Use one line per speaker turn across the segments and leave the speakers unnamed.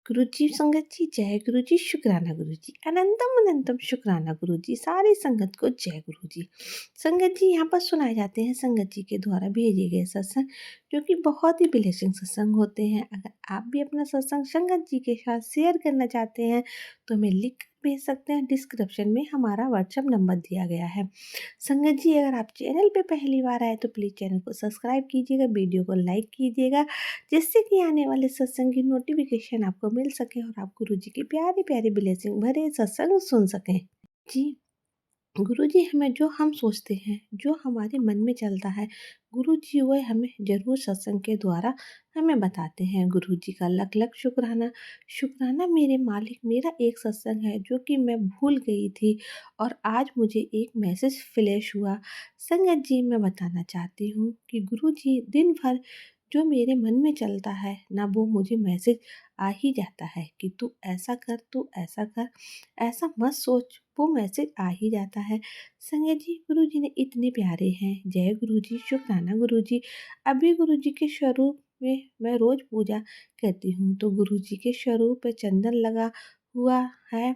गुरु जी संगत जी जय गुरु जी शुक्राना गुरु जी अनंतम अनंतम शुक्राना गुरु जी सारी संगत को जय गुरु जी। संगत जी यहाँ पर सुनाए जाते हैं संगत जी के द्वारा भेजे गए सत्संग जो कि बहुत ही ब्लेसिंग सत्संग होते हैं। अगर आप भी अपना सत्संग संगत जी के साथ शेयर करना चाहते हैं तो हमें लिख कर भेज सकते हैं। डिस्क्रिप्शन में हमारा व्हाट्सएप नंबर दिया गया है। संगत जी अगर आप चैनल पे पहली बार आए तो प्लीज़ चैनल को सब्सक्राइब कीजिएगा, वीडियो को लाइक कीजिएगा जिससे कि आने वाले सत्संग की नोटिफिकेशन आपको मिल सके और आप गुरु जी की प्यारी प्यारी ब्लेसिंग भरे सत्संग सुन सकें। जी गुरु जी हमें जो हम सोचते हैं जो हमारे मन में चलता है गुरु जी वह हमें जरूर सत्संग के द्वारा हमें बताते हैं। गुरु जी का लख लख शुक्राना। शुक्राना मेरे मालिक, मेरा एक सत्संग है जो कि मैं भूल गई थी और आज मुझे एक मैसेज फ्लैश हुआ। संगत जी मैं बताना चाहती हूँ कि गुरु जी दिन भर जो मेरे मन में चलता है ना वो मुझे मैसेज आ ही जाता है कि तू ऐसा कर, तू ऐसा कर, ऐसा मत सोच, वो मैसेज आ ही जाता है। संगत जी गुरु जी ने इतने प्यारे हैं। जय गुरु जी शुक्राना गुरु जी। अभी गुरु जी के स्वरूप में मैं रोज पूजा करती हूँ तो गुरु जी के स्वरूप पे चंदन लगा हुआ है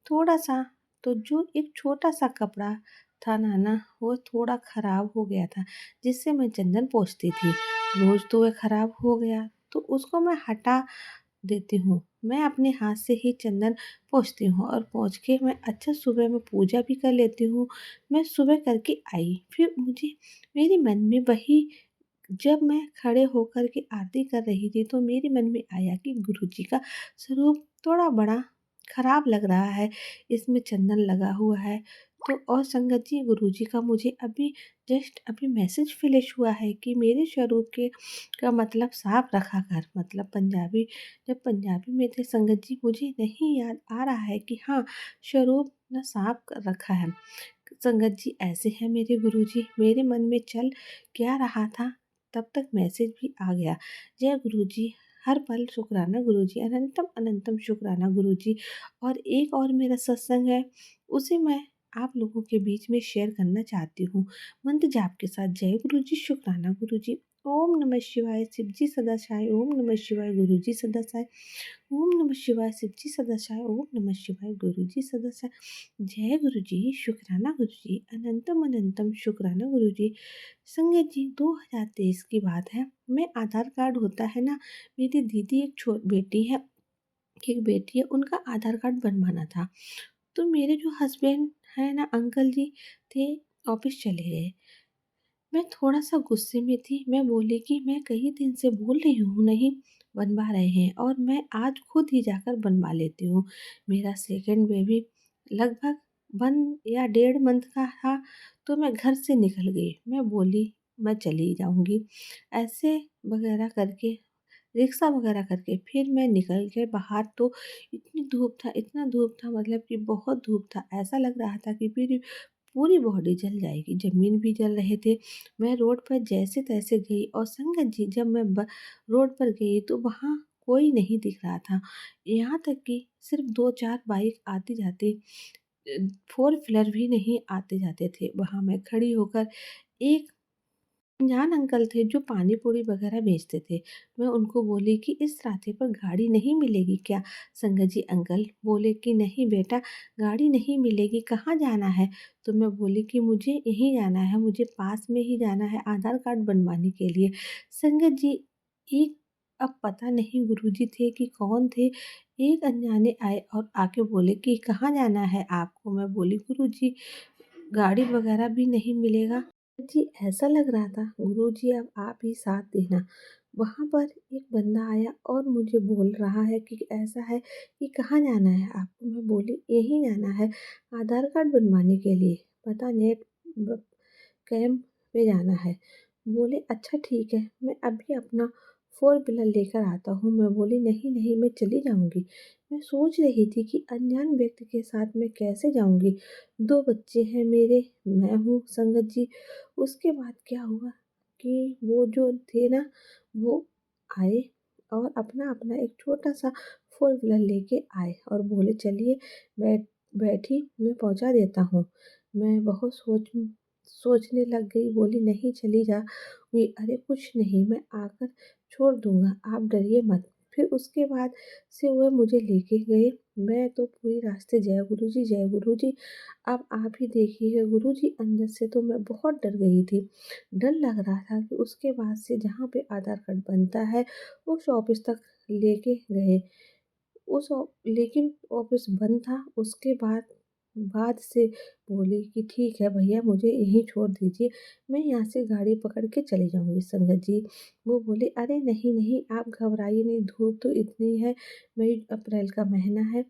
थोड़ा सा। तो जो एक छोटा सा कपड़ा था ना वो थोड़ा खराब हो गया था जिससे मैं चंदन पोंछती थी। रोज तो वह खराब हो गया तो उसको मैं हटा देती हूँ। मैं अपने हाथ से ही चंदन पोंछती हूँ और पोंछ के मैं अच्छा सुबह में पूजा भी कर लेती हूँ। मैं सुबह करके आई फिर मुझे मेरे मन में वही, जब मैं खड़े होकर के आरती कर रही थी तो मेरे मन में आया कि गुरु जी का स्वरूप थोड़ा बड़ा खराब लग रहा है, इसमें चंदन लगा हुआ है। तो और संगत जी गुरु जी का मुझे अभी जस्ट अभी मैसेज फ्लैश हुआ है कि मेरे स्वरूप के का मतलब साफ रखा कर। मतलब पंजाबी, जब पंजाबी में थे संगत जी मुझे नहीं याद आ रहा है कि हाँ स्वरूप ना साफ कर रखा है। संगत जी ऐसे हैं मेरे गुरु जी, मेरे मन में चल क्या रहा था तब तक मैसेज भी आ गया। जय गुरु जी। हर पल शुक्राना गुरु जी, अनंतम अनंतम शुक्राना गुरु जी। और एक और मेरा सत्संग है उसे मैं आप लोगों के बीच में शेयर करना चाहती हूँ मंत्र जाप के साथ। जय गुरु जी शुक्राना गुरु जी। ओम नमः शिवाय शिव जी सदाशाय, ओम नमः शिवाय गुरु जी सदाशाय, ओम नमः शिवाय शिव जी सदाशाय, ओम नमः शिवाय गुरु जी सदाशाय। जय गुरु जी शुक्राना गुरु जी, अनंतम अनंतम शुक्राना गुरु जी। संगत जी 2023 की बात है। मैं आधार कार्ड होता है ना, मेरी दीदी एक छोट बेटी है, एक बेटी है, उनका आधार कार्ड बनवाना था। तो मेरे जो हस्बैंड है ना अंकल जी थे, ऑफिस चले गए। मैं थोड़ा सा गुस्से में थी। मैं बोली कि मैं कई दिन से बोल रही हूँ नहीं बनवा रहे हैं और मैं आज खुद ही जाकर बनवा लेती हूँ। मेरा सेकंड बेबी लगभग 1 या 1.5 मंथ का था तो मैं घर से निकल गई। मैं बोली मैं चली जाऊँगी ऐसे वगैरह करके, रिक्शा वगैरह करके फिर मैं निकल के बाहर। तो इतनी धूप था, इतना धूप था, मतलब कि बहुत धूप था। ऐसा लग रहा था कि मेरी पूरी बॉडी जल जाएगी, ज़मीन भी जल रहे थे। मैं रोड पर जैसे तैसे गई और संगत जी जब मैं रोड पर गई तो वहाँ कोई नहीं दिख रहा था। यहाँ तक कि सिर्फ 2-4 बाइक आती जाती, फोर व्हीलर भी नहीं आते जाते थे। वहाँ मैं खड़ी होकर, एक अनजान अंकल थे जो पानी पूरी वगैरह बेचते थे। मैं उनको बोली कि इस रास्ते पर गाड़ी नहीं मिलेगी क्या? संगत जी अंकल बोले कि नहीं बेटा, गाड़ी नहीं मिलेगी, कहाँ जाना है? तो मैं बोली कि मुझे यहीं जाना है, मुझे पास में ही जाना है आधार कार्ड बनवाने के लिए। संगत जी एक, अब पता नहीं गुरुजी थे कि कौन थे, एक अनजाने आए और आके बोले कि कहाँ जाना है आपको? मैं बोली गुरुजी गाड़ी वगैरह भी नहीं मिलेगा। जी ऐसा लग रहा था गुरुजी अब आप ही साथ देना। वहाँ पर एक बंदा आया और मुझे बोल रहा है कि ऐसा है कि कहाँ जाना है आपको? मैं बोली यहीं जाना है आधार कार्ड बनवाने के लिए, पता नेट कैंप पे जाना है। बोले अच्छा ठीक है, मैं अभी अपना फोर व्हीलर लेकर आता हूँ। मैं बोली नहीं नहीं मैं चली जाऊँगी। मैं सोच रही थी कि अनजान व्यक्ति के साथ मैं कैसे जाऊँगी। 2 बच्चे हैं मेरे, मैं हूँ संगत जी। उसके बाद क्या हुआ कि वो जो थे ना वो आए और अपना एक छोटा-सा फोर व्हीलर लेके आए और बोले चलिए बैठी मैं पहुँचा देता हूँ। मैं बहुत सोचने लग गई, बोली नहीं चली जा। अरे कुछ नहीं, मैं आकर छोड़ दूँगा, आप डरिए मत। फिर उसके बाद से वह मुझे लेके गए। मैं तो पूरी रास्ते जय गुरु जी, अब आप ही देखिए गुरु जी। अंदर से तो मैं बहुत डर गई थी। डर लग रहा था कि उसके बाद से जहाँ पे आधार कार्ड बनता है उस ऑफिस तक लेके गए। लेकिन ऑफिस बंद था। उसके बाद बाद से बोली कि ठीक है भैया, मुझे यहीं छोड़ दीजिए, मैं यहाँ से गाड़ी पकड़ के चली जाऊँगी संगत जी। वो बोले अरे नहीं नहीं, आप घबराइए नहीं, धूप तो इतनी है, मई अप्रैल का महीना है।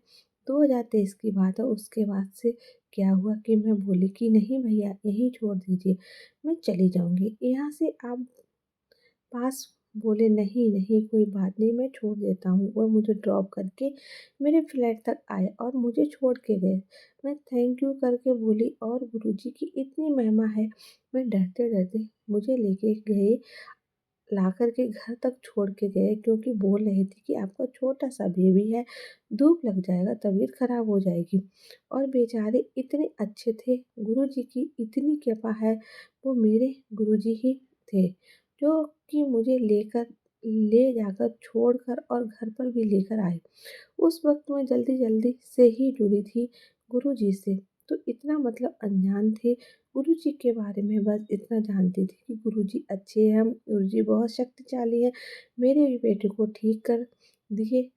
2023 की बात है। उसके बाद से क्या हुआ कि मैं बोली कि नहीं भैया, यहीं छोड़ दीजिए, मैं चली जाऊँगी यहाँ से आप पास। बोले नहीं नहीं, कोई बात नहीं, मैं छोड़ देता हूँ। वह मुझे ड्रॉप करके मेरे फ्लैट तक आए और मुझे छोड़ के गए। मैं थैंक यू करके बोली और गुरुजी की इतनी महिमा है। मैं डरते डरते मुझे लेके गए, ला कर के घर तक छोड़ के गए, क्योंकि बोल रही थी कि आपका छोटा सा बेबी है, धूप लग जाएगा, तबीयत खराब हो जाएगी। और बेचारे इतने अच्छे थे, गुरुजी की इतनी कृपा है। वो मेरे गुरुजी ही थे जो कि मुझे ले जाकर छोड़कर और घर पर भी लेकर आए। उस वक़्त मैं जल्दी-जल्दी से ही जुड़ी थी गुरुजी से, तो इतना मतलब अनजान थे। गुरुजी के बारे में बस इतना जानती थी कि गुरुजी अच्छे हैं, गुरुजी बहुत शक्तिशाली हैं, मेरे भी बेटे को ठीक कर दिए,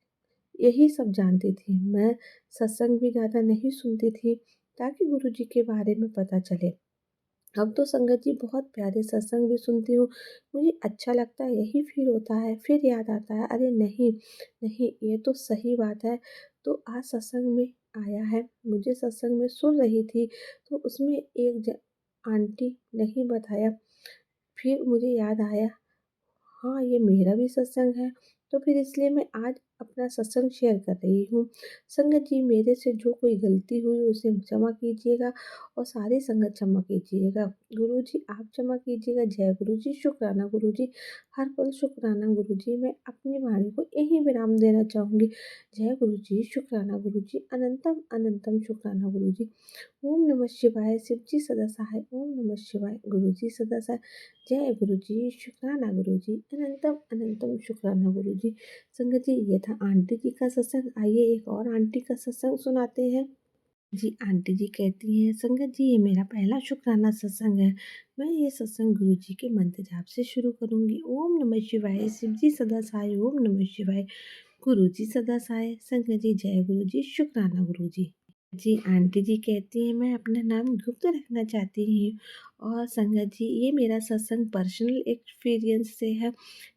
यही सब जानती थी। मैं सत्संग भी ज़्यादा नहीं सुनती थी ताकि गुरुजी के बारे में पता चले। अब तो संगत जी बहुत प्यारे सत्संग भी सुनती हूँ, मुझे अच्छा लगता है, यही फ़ील होता है। फिर याद आता है अरे नहीं, नहीं ये तो सही बात है। तो आज सत्संग में आया है, मुझे सत्संग में सुन रही थी तो उसमें एक आंटी नहीं बताया। फिर मुझे याद आया, हाँ, ये मेरा भी सत्संग है, तो फिर इसलिए मैं आज अपना सत्संग शेयर कर रही हूँ। संगत जी, मेरे से जो कोई गलती हुई उसे क्षमा कीजिएगा और सारी संगत क्षमा कीजिएगा। गुरु जी आप क्षमा कीजिएगा। जय गुरु जी, शुक्राना गुरु जी, हर पल शुक्राना गुरु जी। मैं अपनी वाणी को यहीं विराम देना चाहूँगी। जय गुरु जी, शुक्राना गुरु जी, अनंतम अनंतम शुक्राना गुरु जी। ओम नमः शिवाय, शिव जी सदा सहाय। ओम नमः शिवाय, गुरु जी सदा सहाय। जय गुरु जी, शुक्राना गुरु जी, अनंतम अनंतम शुक्राना गुरु जी। संगत जी, ये था आंटी जी का सत्संग। आइए एक और आंटी का सत्संग सुनाते हैं। जी, आंटी जी कहती हैं, संगत जी ये मेरा पहला शुक्राना सत्संग है। मैं ये सत्संग गुरु जी के मंत्र जाप से शुरू करूंगी। ओम नमः शिवाय, शिव जी सदा सहाय। ओम नमः शिवाय, गुरु जी सदा सहाय। संगत जी, जय गुरु जी, शुक्राना गुरु जी। जी, आंटी जी कहती हैं मैं अपना नाम गुप्त रखना चाहती हूँ। और संगत जी, ये मेरा सत्संग पर्सनल एक्सपीरियंस से है,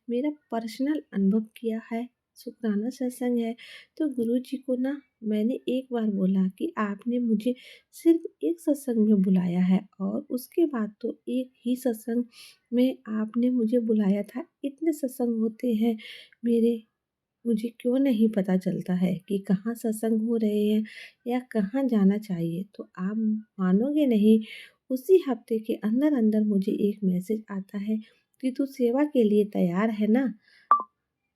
मेरा पर्सनल अनुभव किया है, शुक्राना सत्संग है। तो गुरु जी को ना मैंने एक बार बोला कि आपने मुझे सिर्फ एक सत्संग में बुलाया है और उसके बाद तो एक ही सत्संग में आपने मुझे बुलाया था। इतने सत्संग होते हैं मेरे, मुझे क्यों नहीं पता चलता है कि कहाँ सत्संग हो रहे हैं या कहाँ जाना चाहिए। तो आप मानोगे नहीं, उसी हफ्ते के अंदर अंदर मुझे एक मैसेज आता है कि तू सेवा के लिए तैयार है ना,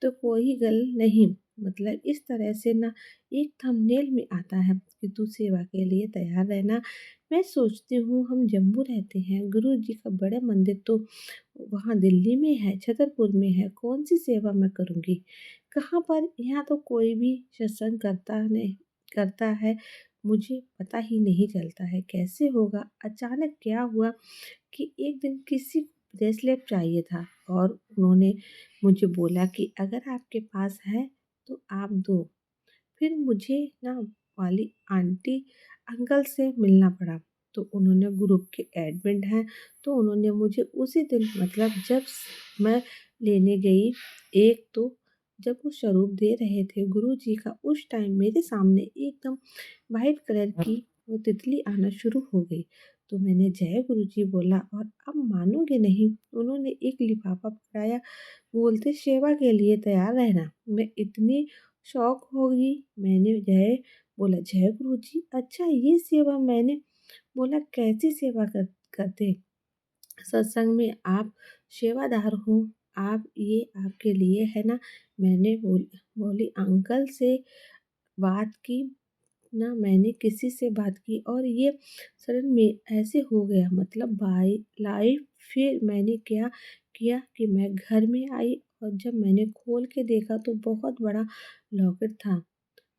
तो कोई गल नहीं। मतलब इस तरह से ना एक थंबनेल में आता है कि तू सेवा के लिए तैयार रहना। मैं सोचती हूँ हम जम्मू रहते हैं, गुरु जी का बड़ा मंदिर तो वहाँ दिल्ली में है, छतरपुर में है, कौन सी सेवा मैं करूँगी कहाँ पर। यहाँ तो कोई भी सत्संग करता है, मुझे पता ही नहीं चलता है कैसे होगा। अचानक क्या हुआ कि एक दिन किसी को ब्रेसलेट चाहिए था और उन्होंने मुझे बोला कि अगर आपके पास है तो आप दो। फिर मुझे ना वाली आंटी अंकल से मिलना पड़ा, तो उन्होंने ग्रुप के एडमिन हैं, तो उन्होंने मुझे उसी दिन मतलब जब मैं लेने गई, एक तो जब वो स्वरूप दे रहे थे गुरु जी का, उस टाइम मेरे सामने एकदम वाइट कलर की वो तितली आना शुरू हो गई। तो मैंने जय गुरु जी बोला और अब मानोगे नहीं, उन्होंने एक लिफाफा पकड़ाया, बोलते सेवा के लिए तैयार रहना। मैं इतनी शौक होगी, मैंने बोला जय गुरु जी, अच्छा ये सेवा। मैंने बोला कैसी सेवा करते सत्संग में आप सेवादार हो, आप ये आपके लिए है ना। मैंने बोली अंकल से बात की ना, मैंने किसी से बात की और ये सडन में ऐसे हो गया, मतलब बाई लाइफ। फिर मैंने क्या किया कि मैं घर में आई और जब मैंने खोल के देखा तो बहुत बड़ा लॉकेट था।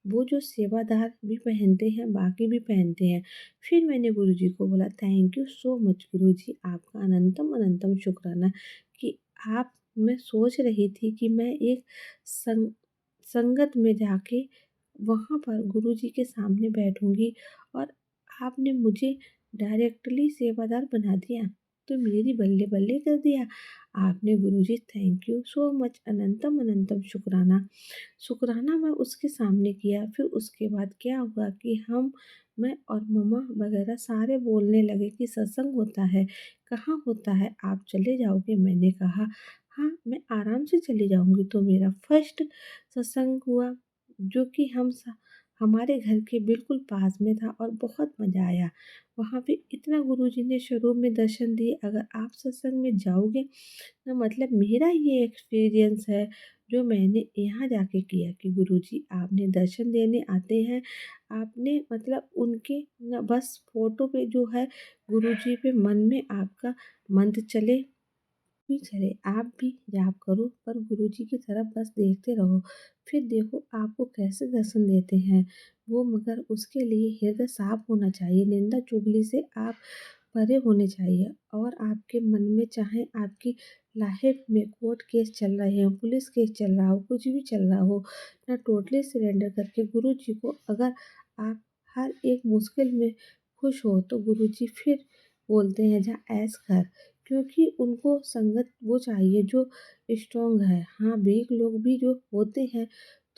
वो जो सेवादार भी पहनते हैं, बाकी भी पहनते हैं। फिर मैंने गुरुजी को बोला, थैंक यू सो मच गुरुजी, आपका अनंतम अनंतम शुक्राना कि आप मैं सोच रही थी कि मैं एक संग संगत में जाके वहाँ पर गुरुजी के सामने बैठूँगी और आपने मुझे डायरेक्टली सेवादार बना दिया। तो मेरी बल्ले बल्ले कर दिया आपने गुरुजी, थैंक यू सो मच, अनंतम अनंतम शुक्राना। शुक्राना मैं उसके सामने किया। फिर उसके बाद क्या हुआ कि मैं और मम्मा वगैरह सारे बोलने लगे कि सत्संग होता है, कहाँ होता है, आप चले जाओगे? मैंने कहा हाँ, मैं आराम से चली जाऊँगी। तो मेरा फर्स्ट सत्संग हुआ जो कि हमारे घर के बिल्कुल पास में था और बहुत मज़ा आया। वहाँ पे इतना गुरुजी ने शुरू में दर्शन दिए। अगर आप सत्संग में जाओगे तो मतलब मेरा ये एक्सपीरियंस है जो मैंने यहाँ जाके किया कि गुरुजी आपने दर्शन देने आते हैं, आपने मतलब उनके न बस फ़ोटो पे जो है गुरुजी पे मन में आपका मंत्र चले भी चले, आप भी जाप करो पर गुरुजी की तरफ बस देखते रहो। फिर देखो आपको कैसे दर्शन देते हैं वो, मगर उसके लिए हृदय साफ होना चाहिए, निंदा चुगली से आप परे होने चाहिए। और आपके मन में चाहे आपकी लाइफ में कोर्ट केस चल रहे हो, पुलिस केस चल रहा हो, कुछ भी चल रहा हो, ना टोटली सरेंडर करके गुरुजी को अगर आप हर एक मुश्किल में खुश हो तो गुरुजी फिर बोलते हैं जा ऐश कर, क्योंकि उनको संगत वो चाहिए जो स्ट्रॉन्ग है। हाँ, वीक लोग भी जो होते हैं,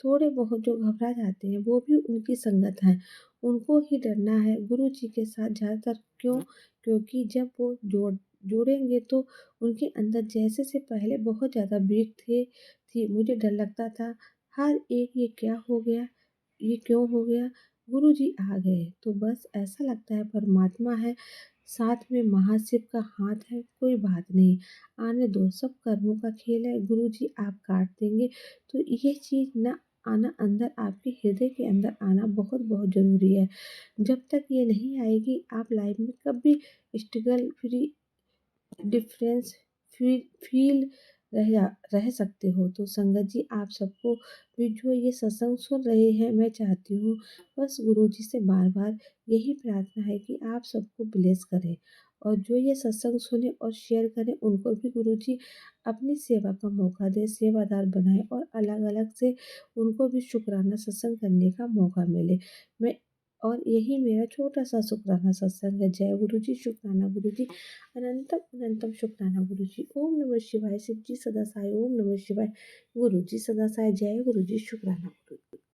थोड़े बहुत जो घबरा जाते हैं, वो भी उनकी संगत हैं। उनको ही डरना है गुरुजी के साथ ज़्यादातर। क्यों? क्योंकि जब वो जुड़ेंगे तो उनके अंदर जैसे से पहले बहुत ज़्यादा वीक थी, मुझे डर लगता था हर एक, ये क्या हो गया? ये क्यों हो गया? गुरुजी आ गए तो बस ऐसा लगता है परमात्मा है, साथ में महाशिव का हाथ है, कोई बात नहीं, आने दो, सब कर्मों का खेल है, गुरुजी आप काट देंगे। तो ये चीज़ ना आना अंदर, आपके हृदय के अंदर आना बहुत बहुत ज़रूरी है। जब तक ये नहीं आएगी आप लाइफ में कभी स्ट्रगल फ्री डिफरेंस फील रह सकते हो। तो संगत जी आप सबको भी जो ये सत्संग सुन रहे हैं, मैं चाहती हूँ बस गुरुजी से बार बार यही प्रार्थना है कि आप सबको ब्लेस करें और जो ये सत्संग सुने और शेयर करें उनको भी गुरुजी अपनी सेवा का मौका दे, सेवादार बनाए और अलग अलग से उनको भी शुक्राना सत्संग करने का मौका मिले। मैं और यही मेरा छोटा सा शुक्राना सत्संग है। जय गुरु जी, शुक्राना गुरु जी, अनंतम अनंतम शुक्राना गुरु जी। ओम नमः शिवाय। शिव जी सदा साई। ओम नमः शिवाय। गुरु जी सदा साई। जय गुरु जी, शुक्राना गुरु जी।